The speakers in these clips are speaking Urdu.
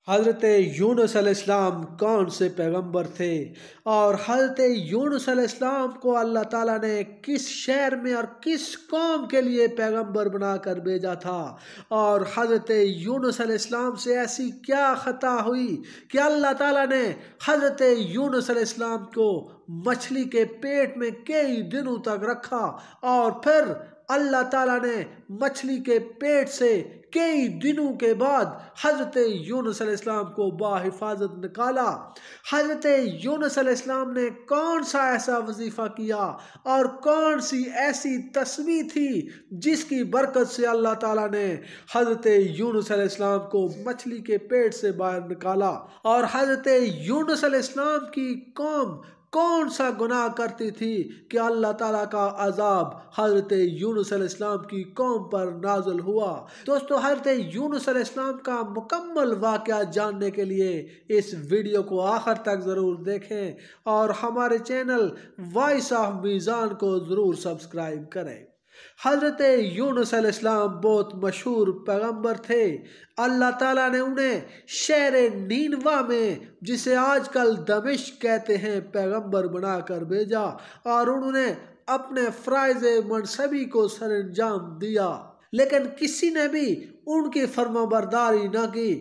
حضرت یونس علیہ السلام کون سے پیغمبر تھے اور حضرت یونس علیہ السلام کو اللہ تعالیٰ نے کس شہر میں اور کس قوم کے لیے پیغمبر بنا کر بھیجا تھا، اور حضرت یونس علیہ السلام سے ایسی کیا خطا ہوئی کہ اللہ تعالیٰ نے حضرت یونس علیہ السلام کو مچھلی کے پیٹ میں کئی دنوں تک رکھا اور پھر اللہ تعالیٰ نے مچھلی کے پیٹ سے کئی دنوں کے بعد حضرت یونس علیہ السلام کو بحفاظت نکالا۔ حضرت یونس علیہ السلام نے کون سا ایسا وظیفہ کیا اور کون سی ایسی تسبیح تھی جس کی برکت سے اللہ تعالیٰ نے حضرت یونس علیہ السلام کو مچھلی کے پیٹ سے باہر نکالا، اور حضرت یونس علیہ السلام کی قوم کون سا گناہ کرتی تھی کہ اللہ تعالیٰ کا عذاب حضرت یونس علیہ السلام کی قوم پر نازل ہوا۔ دوستو، حضرت یونس علیہ السلام کا مکمل واقعہ جاننے کے لیے اس ویڈیو کو آخر تک ضرور دیکھیں اور ہمارے چینل وائس آف میزان کو ضرور سبسکرائب کریں۔ حضرت یونس علیہ السلام بہت مشہور پیغمبر تھے۔ اللہ تعالیٰ نے انہیں شہر نینوا میں، جسے آج کل دمشق کہتے ہیں، پیغمبر بنا کر بھیجا اور انہوں نے اپنے فرائض منصبی کو سر انجام دیا، لیکن کسی نے بھی ان کی فرمانبرداری نہ کی۔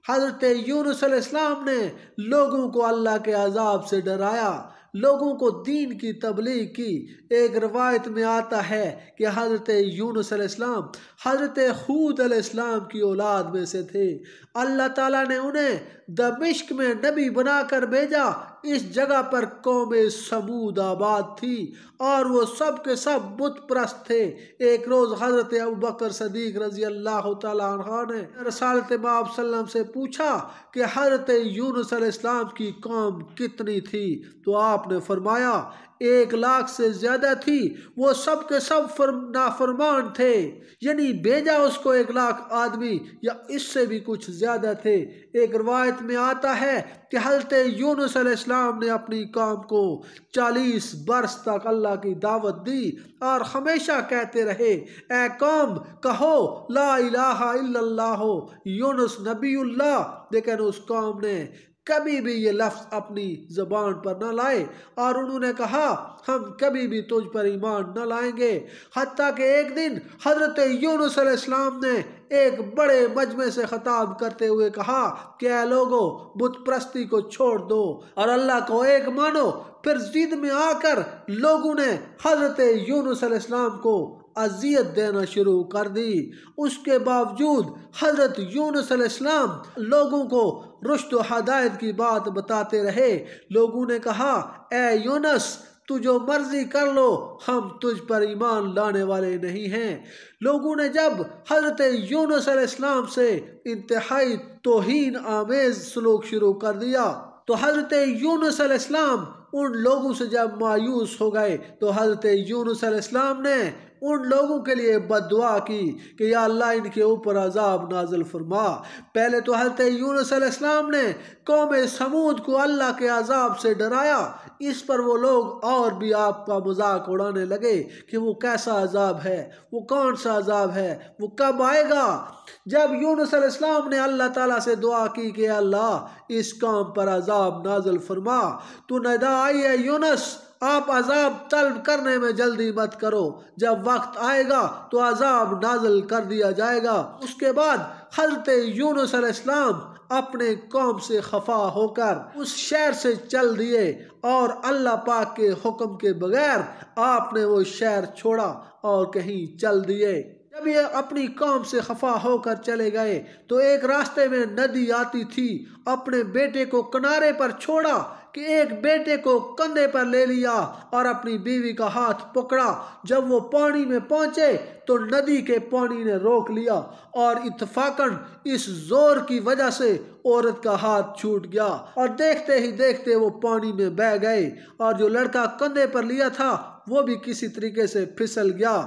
حضرت یونس علیہ السلام نے لوگوں کو اللہ کے عذاب سے ڈرایا، لوگوں کو دین کی تبلیغ کی۔ ایک روایت میں آتا ہے کہ حضرت یونس علیہ السلام حضرت ہود علیہ السلام کی اولاد میں سے تھے۔ اللہ تعالیٰ نے انہیں دمشق میں نبی بنا کر بھیجا۔ اس جگہ پر قوم سمود آباد تھی اور وہ سب کے سب بت پرست تھے۔ ایک روز حضرت ابوبکر صدیق رضی اللہ تعالیٰ عنہ نے رسالت مآب صلی اللہ علیہ وسلم سے پوچھا کہ حضرت یونس علیہ السلام کی قوم کتنی تھی؟ تو آپ نے فرمایا 1,00,000 سے زیادہ تھی، وہ سب کے سب نافرمان تھے، یعنی بھیجا اس کو 1,00,000 آدمی یا اس سے بھی کچھ زیادہ تھے۔ ایک روایت میں آتا ہے کہ حضرت یونس علیہ السلام نے اپنی قوم کو 40 برس تک اللہ کی دعوت دی اور ہمیشہ کہتے رہے، اے قوم کہو لا الہ الا اللہ، یونس نبی اللہ، لیکن اس قوم نے کبھی بھی یہ لفظ اپنی زبان پر نہ لائے اور انہوں نے کہا ہم کبھی بھی تجھ پر ایمان نہ لائیں گے۔ حتیٰ کہ ایک دن حضرت یونس علیہ السلام نے ایک بڑے مجمع سے خطاب کرتے ہوئے کہا کہ اے لوگو، بت پرستی کو چھوڑ دو اور اللہ کو ایک مانو۔ پھر ضد میں آ کر لوگوں نے حضرت یونس علیہ السلام کو اذیت دینا شروع کر دی۔ اس کے باوجود حضرت یونس علیہ السلام لوگوں کو رشد و ہدایت کی بات بتاتے رہے۔ لوگوں نے کہا اے یونس، تو جو مرضی کر لو، ہم تجھ پر ایمان لانے والے نہیں ہیں۔ لوگوں نے جب حضرت یونس علیہ السلام سے انتہائی توہین آمیز سلوک شروع کر دیا تو حضرت یونس علیہ السلام ان لوگوں سے جب مایوس ہو گئے تو حضرت یونس علیہ السلام نے ان لوگوں کے لیے بد دعا کی کہ یا اللہ ان کے اوپر عذاب نازل فرما۔ پہلے تو حضرت یونس علیہ السلام نے قوم سمود کو اللہ کے عذاب سے ڈرایا، اس پر وہ لوگ اور بھی آپ کا مذاق اڑانے لگے کہ وہ کیسا عذاب ہے، وہ کون سا عذاب ہے، وہ کب آئے گا۔ جب یونس علیہ السلام نے اللہ تعالیٰ سے دعا کی کہ اللہ اس قوم پر عذاب نازل فرما، تو ندا آئی ہے یونس، آپ عذاب طلب کرنے میں جلدی مت کرو، جب وقت آئے گا تو عذاب نازل کر دیا جائے گا۔ اس کے بعد حضرت یونس علیہ السلام اپنے قوم سے خفا ہو کر اس شہر سے چل دیے اور اللہ پاک کے حکم کے بغیر آپ نے وہ شہر چھوڑا اور کہیں چل دیے۔ جب یہ اپنی قوم سے خفا ہو کر چلے گئے تو ایک راستے میں ندی آتی تھی، اپنے بیٹے کو کنارے پر چھوڑا کہ ایک بیٹے کو کندھے پر لے لیا اور اپنی بیوی کا ہاتھ پکڑا۔ جب وہ پانی میں پہنچے تو ندی کے پانی نے روک لیا اور اتفاقاً اس زور کی وجہ سے عورت کا ہاتھ چھوٹ گیا اور دیکھتے ہی دیکھتے وہ پانی میں بہہ گئے، اور جو لڑکا کندھے پر لیا تھا وہ بھی کسی طریقے سے پھسل گیا۔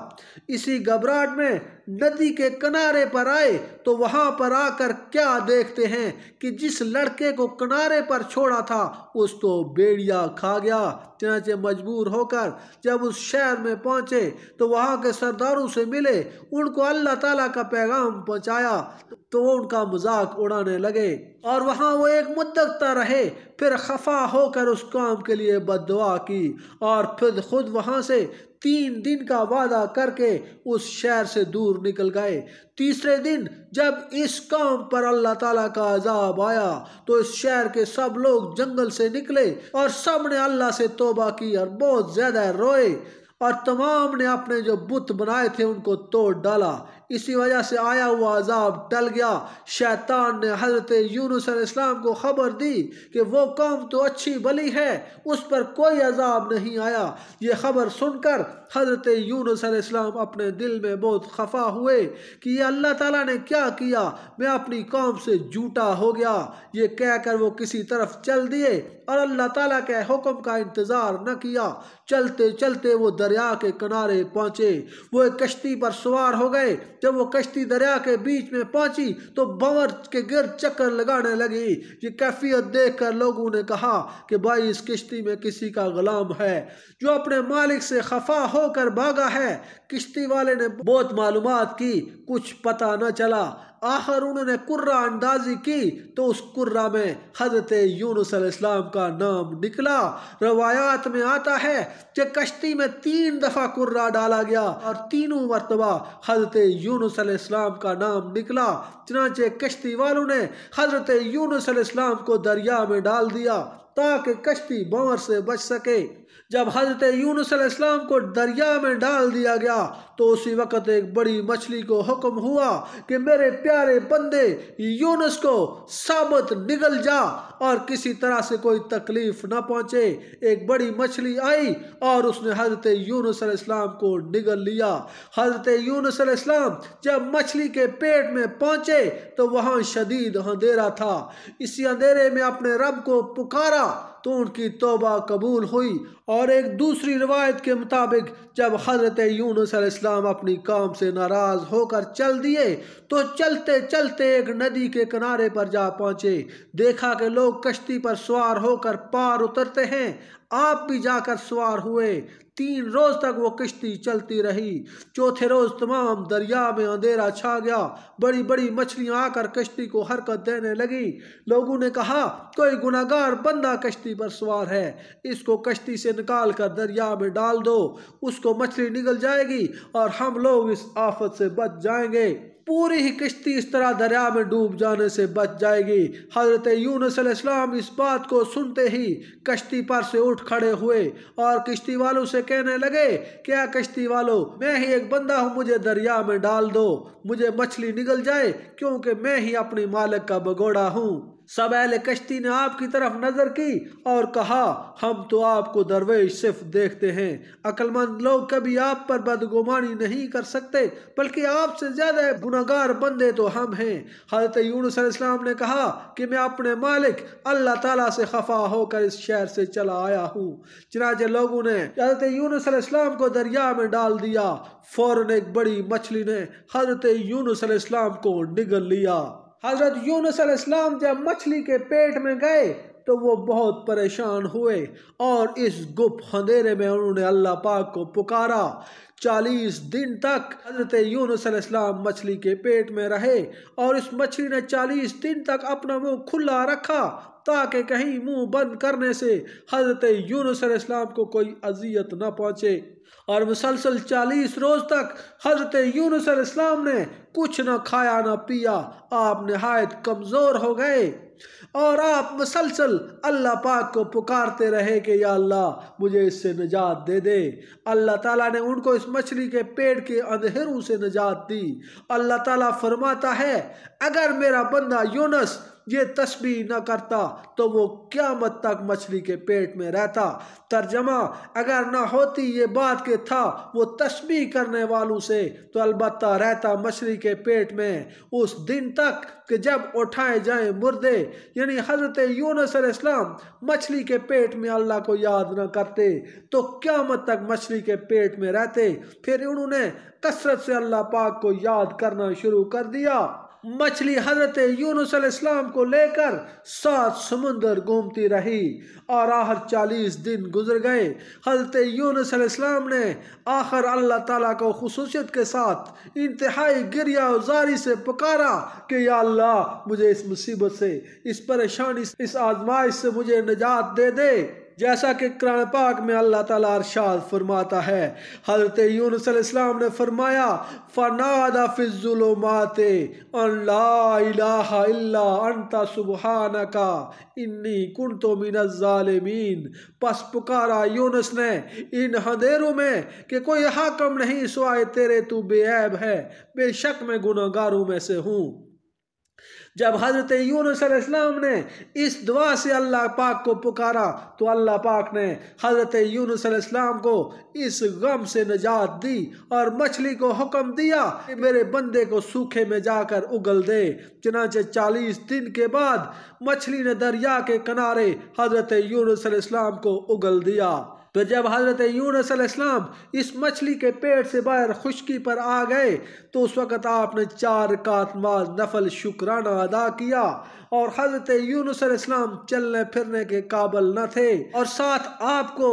اسی گھبراہٹ میں ندی کے کنارے پر آئے تو وہاں پر آ کر کیا دیکھتے ہیں کہ جس لڑکے کو کنارے پر چھوڑا تھا اس کو بھیڑیا کھا گیا۔ چنانچہ مجبور ہو کر جب اس شہر میں پہنچے تو وہاں کے سرداروں سے ملے، ان کو اللہ تعالیٰ کا پیغام پہنچایا تو وہ ان کا مذاق اڑانے لگے اور وہاں وہ ایک مدت تک رہے، پھر خفا ہو کر اس کام کے لیے بد دعا کی اور پھر خود وہاں سے 3 دن کا وعدہ کر کے اس شہر سے دور نکل گئے۔ تیسرے دن جب اس قوم پر اللہ تعالیٰ کا عذاب آیا تو اس شہر کے سب لوگ جنگل سے نکلے اور سب نے اللہ سے توبہ کی اور بہت زیادہ روئے اور تمام نے اپنے جو بت بنائے تھے ان کو توڑ ڈالا۔ اسی وجہ سے آیا ہوا عذاب ٹل گیا۔ شیطان نے حضرت یونس علیہ السلام کو خبر دی کہ وہ قوم تو اچھی بلی ہے، اس پر کوئی عذاب نہیں آیا۔ یہ خبر سن کر حضرت یونس علیہ السلام اپنے دل میں بہت خفا ہوئے کہ یہ اللہ تعالیٰ نے کیا کیا، میں اپنی قوم سے جھوٹا ہو گیا۔ یہ کہہ کر وہ کسی طرف چل دیے اور اللہ تعالیٰ کے حکم کا انتظار نہ کیا۔ چلتے چلتے وہ دریا کے کنارے پہنچے، وہ ایک کشتی پر سوار ہو گئے۔ جب وہ کشتی دریا کے بیچ میں پہنچی تو بھنور کے گرد چکر لگانے لگی۔ یہ کیفیت دیکھ کر لوگوں نے کہا کہ بھائی اس کشتی میں کسی کا غلام ہے جو اپنے مالک سے خفا ہو کر بھاگا ہے۔ کشتی والے نے بہت معلومات کی، کچھ پتہ نہ چلا۔ آخر انہوں نے قرہ اندازی کی تو اس قرہ میں حضرت یونس علیہ السلام کا نام نکلا۔ روایات میں آتا ہے کہ کشتی میں 3 دفعہ قرہ ڈالا گیا اور تینوں مرتبہ حضرت یونس علیہ السلام کا نام نکلا۔ چنانچہ کشتی والوں نے حضرت یونس علیہ السلام کو دریا میں ڈال دیا تاکہ کشتی بھنور سے بچ سکے۔ جب حضرت یونس علیہ السلام کو دریا میں ڈال دیا گیا تو اسی وقت ایک بڑی مچھلی کو حکم ہوا کہ میرے پیارے بندے یونس کو ثابت نگل جا اور کسی طرح سے کوئی تکلیف نہ پہنچے۔ ایک بڑی مچھلی آئی اور اس نے حضرت یونس علیہ السلام کو نگل لیا۔ حضرت یونس علیہ السلام جب مچھلی کے پیٹ میں پہنچے تو وہاں شدید اندھیرا تھا۔ اسی اندھیرے میں اپنے رب کو پکارا تو ان کی توبہ قبول ہوئی۔ اور ایک دوسری روایت کے مطابق جب حضرت یونس علیہ السلام اپنی قوم سے ناراض ہو کر چل دیے تو چلتے چلتے ایک ندی کے کنارے پر جا پہنچے۔ دیکھا کہ لوگ کشتی پر سوار ہو کر پار اترتے ہیں، آپ بھی جا کر سوار ہوئے۔ 3 روز تک وہ کشتی چلتی رہی۔ چوتھے روز تمام دریا میں اندھیرا چھا گیا۔ بڑی بڑی مچھلیاں آ کر کشتی کو حرکت دینے لگی۔ لوگوں نے کہا کوئی گناہگار بندہ کشتی پر سوار ہے، اس کو کشتی سے نکال کر دریا میں ڈال دو، اس کو مچھلی نگل جائے گی اور ہم لوگ اس آفت سے بچ جائیں گے۔ پوری ہی کشتی اس طرح دریا میں ڈوب جانے سے بچ جائے گی۔ حضرت یونس علیہ السلام اس بات کو سنتے ہی کشتی پر سے اٹھ کھڑے ہوئے اور کشتی والوں سے کہنے لگے کیا کشتی والوں، میں ہی ایک بندہ ہوں، مجھے دریا میں ڈال دو، مجھے مچھلی نگل جائے کیونکہ میں ہی اپنی مالک کا بگوڑا ہوں۔ سب اہل کشتی نے آپ کی طرف نظر کی اور کہا ہم تو آپ کو درویش صرف دیکھتے ہیں، عقل مند لوگ کبھی آپ پر بدگمانی نہیں کر سکتے، بلکہ آپ سے زیادہ گناہگار بندے تو ہم ہیں۔ حضرت یونس علیہ السلام نے کہا کہ میں اپنے مالک اللہ تعالیٰ سے خفا ہو کر اس شہر سے چلا آیا ہوں۔ چنانچہ لوگوں نے حضرت یونس علیہ السلام کو دریا میں ڈال دیا۔ فوراً ایک بڑی مچھلی نے حضرت یونس علیہ السلام کو نگل لیا۔ حضرت یونس علیہ السلام جب مچھلی کے پیٹ میں گئے تو وہ بہت پریشان ہوئے اور اس گپ اندھیرے میں انہوں نے اللہ پاک کو پکارا۔ 40 دن تک حضرت یونس علیہ السلام مچھلی کے پیٹ میں رہے اور اس مچھلی نے 40 دن تک اپنا منہ کھلا رکھا تاکہ کہیں منہ بند کرنے سے حضرت یونس علیہ السلام کو کوئی اذیت نہ پہنچے۔ اور مسلسل 40 روز تک حضرت یونس علیہ السلام نے کچھ نہ کھایا نہ پیا۔ آپ نہایت کمزور ہو گئے اور آپ مسلسل اللہ پاک کو پکارتے رہے کہ یا اللہ مجھے اس سے نجات دے دے۔ اللہ تعالیٰ نے ان کو اس مچھلی کے پیٹ کے اندھیروں سے نجات دی۔ اللہ تعالیٰ فرماتا ہے اگر میرا بندہ یونس یہ تسبیح نہ کرتا تو وہ قیامت تک مچھلی کے پیٹ میں رہتا۔ ترجمہ: اگر نہ ہوتی یہ بات کہ تھا وہ تسبیح کرنے والوں سے تو البتہ رہتا مچھلی کے پیٹ میں اس دن تک کہ جب اٹھائے جائیں مردے۔ یعنی حضرت یونس علیہ السلام مچھلی کے پیٹ میں اللہ کو یاد نہ کرتے تو قیامت تک مچھلی کے پیٹ میں رہتے۔ پھر انہوں نے کثرت سے اللہ پاک کو یاد کرنا شروع کر دیا۔ مچھلی حضرت یونس علیہ السلام کو لے کر 7 سمندر گھومتی رہی اور آخر 40 دن گزر گئے۔ حضرت یونس علیہ السلام نے آخر اللہ تعالیٰ کو خصوصیت کے ساتھ انتہائی گریہ و زاری سے پکارا کہ یا اللہ مجھے اس مصیبت سے، اس پریشانی سے، اس آزمائش سے مجھے نجات دے دے۔ جیسا کہ قرآن پاک میں اللہ تعالیٰ ارشاد فرماتا ہے، حضرت یونس علیہ السلام نے فرمایا فَنَادَى فِي الظُّلُمَاتِ أَن لَا إِلَٰهَ إِلَّا أَنْتَ سُبْحَانَكَ إِنِّي كُنْتُ مِنَ الظَّالِمِينَ۔ پس پکارا یونس نے ان اندھیروں میں کہ کوئی حاکم نہیں سوائے تیرے، تو بے عیب ہے، بے شک میں گناہگاروں میں سے ہوں۔ جب حضرت یونس علیہ السلام نے اس دعا سے اللہ پاک کو پکارا تو اللہ پاک نے حضرت یونس علیہ السلام کو اس غم سے نجات دی اور مچھلی کو حکم دیا کہ میرے بندے کو سوکھے میں جا کر اگل دے۔ چنانچہ 40 دن کے بعد مچھلی نے دریا کے کنارے حضرت یونس علیہ السلام کو اگل دیا۔ پھر جب حضرت یونس علیہ السلام اس مچھلی کے پیٹ سے باہر خشکی پر آ گئے تو اس وقت آپ نے 4 رکعت نماز نفل شکرانہ ادا کیا، اور حضرت یونس علیہ السلام چلنے پھرنے کے قابل نہ تھے، اور ساتھ آپ کو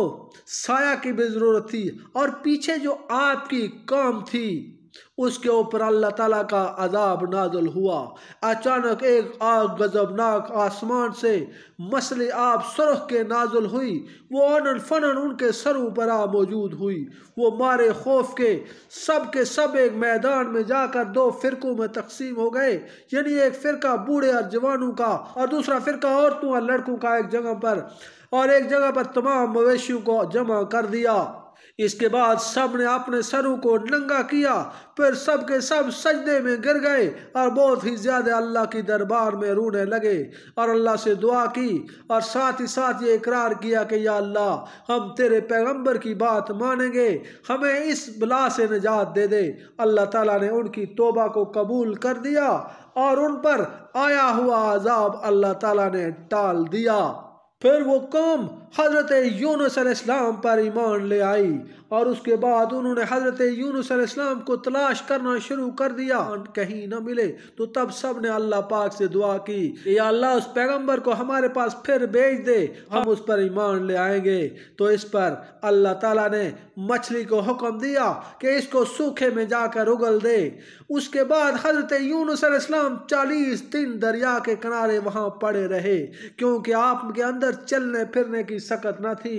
سایہ کی بھی ضرورت تھی، اور پیچھے جو آپ کی قوم تھی اس کے اوپر اللہ تعالیٰ کا عذاب نازل ہوا۔ اچانک ایک آگ غضبناک آسمان سے مسل آب سرخ کے نازل ہوئی، وہ انن فنن ان کے سروں پر آ موجود ہوئی۔ وہ مارے خوف کے سب ایک میدان میں جا کر 2 فرقوں میں تقسیم ہو گئے، یعنی ایک فرقہ بوڑھے اور جوانوں کا اور دوسرا فرقہ عورتوں اور لڑکوں کا ایک جگہ پر، اور ایک جگہ پر تمام مویشیوں کو جمع کر دیا۔ اس کے بعد سب نے اپنے سروں کو ننگا کیا، پھر سب کے سب سجدے میں گر گئے اور بہت ہی زیادہ اللہ کی دربار میں رونے لگے اور اللہ سے دعا کی، اور ساتھ ہی ساتھ یہ اقرار کیا کہ یا اللہ ہم تیرے پیغمبر کی بات مانیں گے، ہمیں اس بلا سے نجات دے دے۔ اللہ تعالیٰ نے ان کی توبہ کو قبول کر دیا اور ان پر آیا ہوا عذاب اللہ تعالیٰ نے ٹال دیا۔ پھر وہ قوم حضرت یونس علیہ السلام پر ایمان لے آئی، اور اس کے بعد انہوں نے حضرت یونس علیہ السلام کو تلاش کرنا شروع کر دیا، کہیں نہ ملے تو تب سب نے اللہ پاک سے دعا کی کہ یا اللہ اس پیغمبر کو ہمارے پاس پھر بھیج دے، ہم اس پر ایمان لے آئیں گے۔ تو اس پر اللہ تعالیٰ نے مچھلی کو حکم دیا کہ اس کو سوکھے میں جا کر اگل دے۔ اس کے بعد حضرت یونس علیہ السلام 40 دن دریا کے کنارے وہاں پڑے رہے، کیونکہ آپ کے اندر چلنے پھرنے کی سکت نہ تھی۔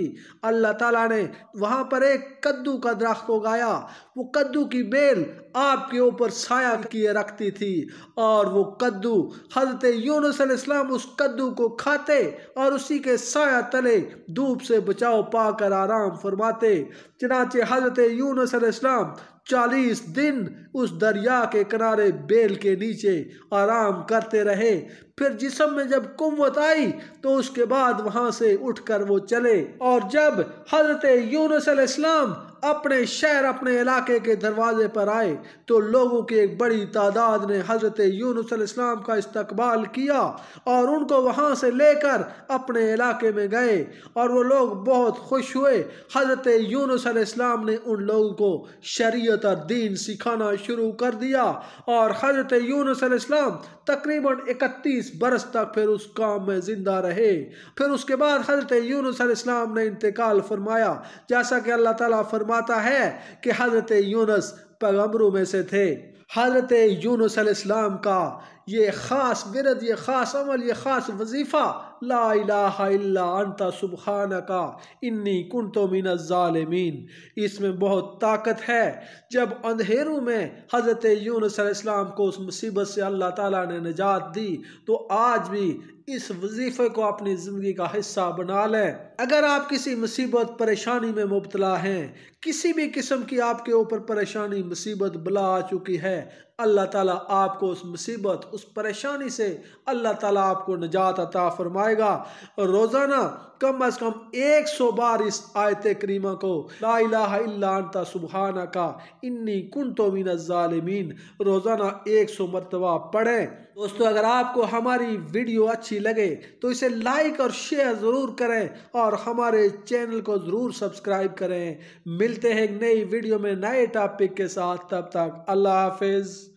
اللہ تعالیٰ نے وہاں پر ایک کدو کا درخت اگایا، وہ کدو کی بیل آپ کے اوپر سایہ کیے رکھتی تھی، اور وہ کدو حضرت یونس علیہ السلام اس کدو کو کھاتے اور اسی کے سایہ تلے دھوپ سے بچاؤ پا کر آرام فرماتے۔ چنانچہ حضرت یونس علیہ السلام 40 دن اس دریا کے کنارے بیل کے نیچے آرام کرتے رہے۔ پھر جسم میں جب قوت آئی تو اس کے بعد وہاں سے اٹھ کر وہ چلے، اور جب حضرت یونس علیہ السلام اپنے شہر، اپنے علاقے کے دروازے پر آئے تو لوگوں کی ایک بڑی تعداد نے حضرت یونس علیہ السلام کا استقبال کیا اور ان کو وہاں سے لے کر اپنے علاقے میں گئے، اور وہ لوگ بہت خوش ہوئے۔ حضرت یونس علیہ السلام نے ان لوگوں کو شریعت اور دین سکھانا شروع کر دیا، اور حضرت یونس علیہ السلام تقریباً 31 برس تک پھر اس کام میں زندہ رہے۔ پھر اس کے بعد حضرت یونس علیہ السلام نے انتقال فرمایا، جیسا کہ اللہ تعالیٰ فرماتا ہے کہ حضرت یونس پیغمبروں میں سے تھے۔ حضرت یونس علیہ السلام کا یہ خاص ورد، یہ خاص عمل، یہ خاص وظیفہ لا الہ الا انت سبحانک انی کنت من الظالمین، اس میں بہت طاقت ہے۔ جب اندھیروں میں حضرت یونس علیہ السلام کو اس مصیبت سے اللہ تعالیٰ نے نجات دی، تو آج بھی اس وظیفے کو اپنی زندگی کا حصہ بنا لیں۔ اگر آپ کسی مصیبت پریشانی میں مبتلا ہیں، کسی بھی قسم کی آپ کے اوپر پریشانی مصیبت بلا آ چکی ہے، اللہ تعالیٰ آپ کو اس مصیبت، اس پریشانی سے اللہ تعالیٰ آپ کو نجات عطا فرمائے گا۔ روزانہ کم از کم 100 بار اس آیت کریمہ کو لا الہ الا انت سبحانک انی کنت من الظالمین روزانہ 100 مرتبہ پڑھیں۔ دوستو اگر آپ کو ہماری ویڈیو اچھی لگے تو اسے لائک اور شیئر ضرور کریں اور ہمارے چینل کو ضرور سبسکرائب کریں۔ ملتے ہیں ایک نئی ویڈیو میں نئے ٹاپک کے ساتھ، تب تک اللہ حافظ۔